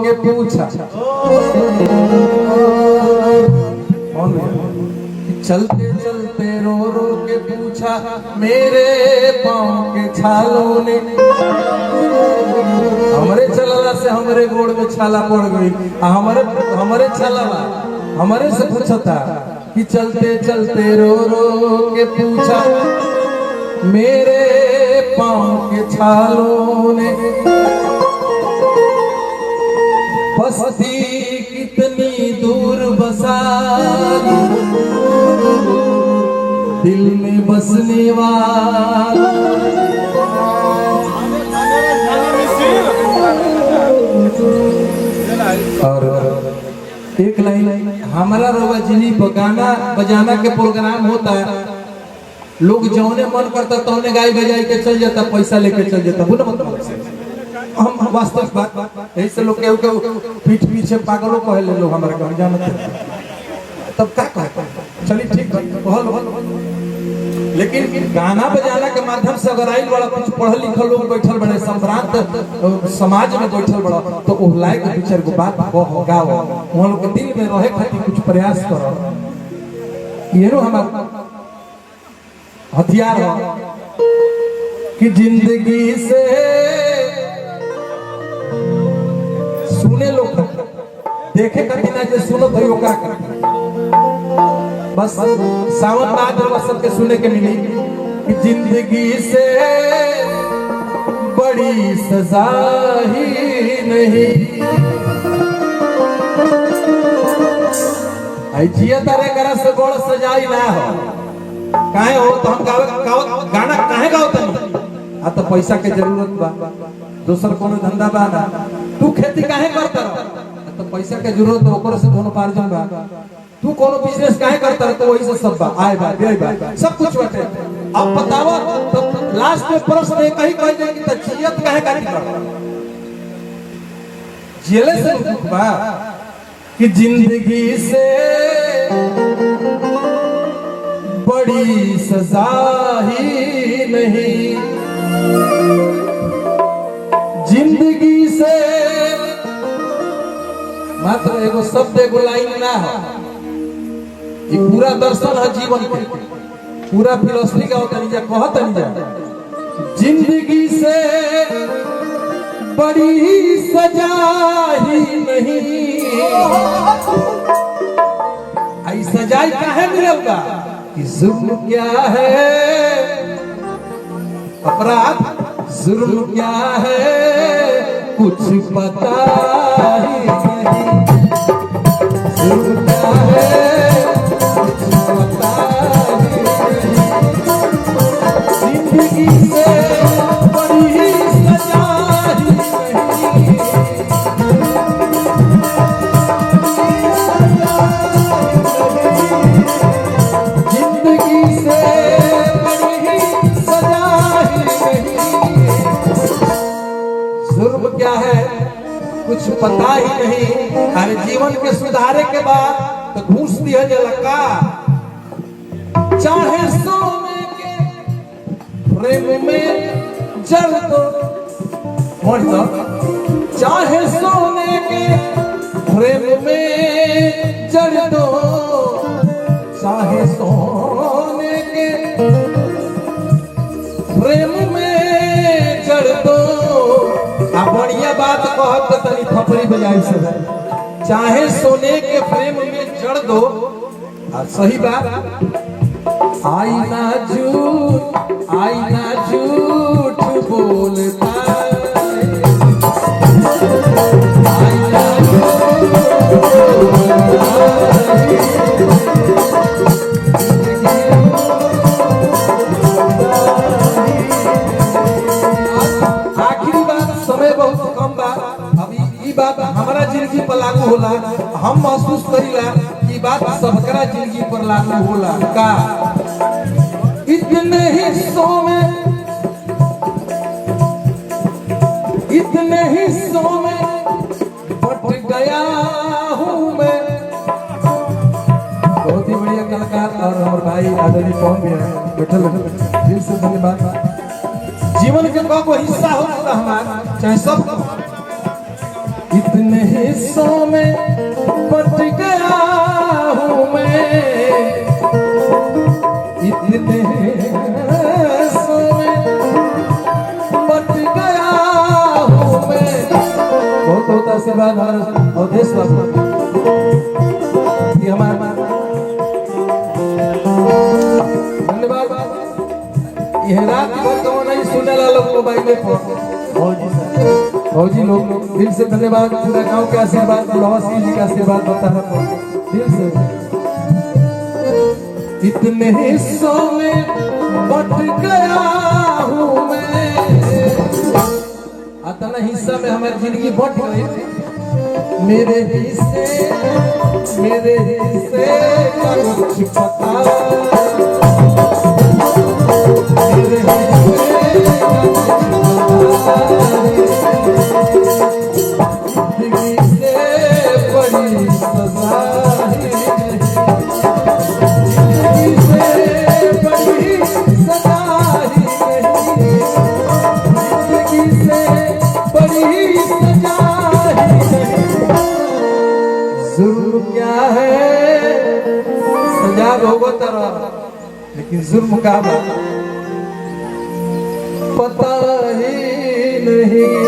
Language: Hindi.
के पूछा चलते चलते रो रो के पूछा मेरे पाँव के छालों ने हमरे चलला से हमरे गोड़ में छाला पड़ गई हमरे छाला हमरे से पूछता कि चलते चलते रो रो के पूछा मेरे पाँव के छालों ने बस्ती कितनी दूर बसा दिल में बसने वाला और एक लाइन हमारा रोवा जिनी गाना बजाना के प्रोग्राम होता है लोग जौने मन करता तौने गाय बजाई के चल जाता पैसा लेके चल जाता बुना मतलब हम वास्तविक बात ऐसे लोग के पीठ पीछे पागलों कह ले लोग हमारे गाँव जानते तब क्या कहते चलिए ठीक बहुत लेकिन गाना बजाना के माध्यम से अगर आई बड़ा कुछ पढ़ल लिखल लोग बैठल बड़े संभ्रांत समाज में बैठल बड़ा तो वो लायक विचार को बात गाओ वहाँ लोग के दिल में रहे खातिर कुछ प्रयास करो ये नो हमारा हथियार हो कि जिंदगी से सुने लोग देखे कभी ना जो सुनो भाई ओका बस सावन भादर सबके सुने के मिली कि जिंदगी से बड़ी सजा ही नहीं जिया तारे करा से बड़ सजाई ना हो काहे हो तो हम गाना काहे गाओ तनी आ तो पैसा के जरूरत बा दोसर कोनो धंधा बा ना तू खेती काहे करता तो पैसा के जरूरत हो ओकरे से कोनो उपार्जन बा तू कोनो बिजनेस काहे करता तो वही से सब बा आए बा दे बा सब कुछ बाटे अब बतावा तो लास्ट में प्रश्न एक ही कह दे कि तजियत काहे काटी कर जेले से बा कि जिंदगी से बड़ी सजा ही नहीं जिंदगी से मात्र एगो शब्द एगो लाइन ना है ये पूरा दर्शन है जीवन के पूरा फिलोसफी का होता नहीं जा कहता नहीं जा जिंदगी से बड़ी सजा ही नहीं आई सजाई काहे मिलेगा कि जुर्म क्या है अपराध जुर्म क्या है कुछ पता ही नहीं जुर्म क्या है कुछ पता ही नहीं जिंदगी से बड़ी सजा ही नहीं जिंदगी से बड़ी सजा ही नहीं जुर्म क्या है कुछ पता ही नहीं हर जीवन के सुधारे के बाद तो घूस दिया जलका चाहे सोने के प्रेम में जल दो चाहे सोने के प्रेम में जल दो चाहे सोने के प्रेम में जल दो बढ़िया बात कहत तनी थपड़ी बजाई से चाहे सोने के प्रेम में जड़ दो और सही बात आई ना झूठ बोलता आई ना झूठ आखिरी बात समय बहुत कम बा अभी ई बात हमारा जिंदगी पर लागू होला हम महसूस करीला कि बात सबकरा जिंदगी पर लागू होला का इतने हिस्सों में बट गया हूँ मैं बहुत ही बढ़िया कलाकार और हमारे भाई आदरणीय कौन भी है बैठल दिल से धन्यवाद जीवन के को हिस्सा होता हमारा चाहे सब इतने इतने हिस्सों में बट गया हूँ मैं, इतने हिस्सों में बट गया हूँ मैं। बहुत बहुत आशीर्वाद हमारे और देश बाबू ये हमारा धन्यवाद। यह रात भर तो नहीं सुने ला लोग मोबाइल पर फौजी लोग दिल से धन्यवाद। पूरा गांव के आशीर्वाद, लवासी जी का आशीर्वाद होता है दिल से। इतने हिस्सों में बट गया हूँ मैं, इतना हिस्सा में हमारी जिंदगी बट गई। मेरे हिस्से का कुछ पता, मेरे हिस्से का जिंदगी से बड़ी सजा ही नहीं, जिंदगी से बड़ी सजा ही नहीं, जिंदगी से बड़ी सजा ही नहीं। जुर्म क्या है सजा भोगता रहा, लेकिन जुर्म का पता ही नहीं।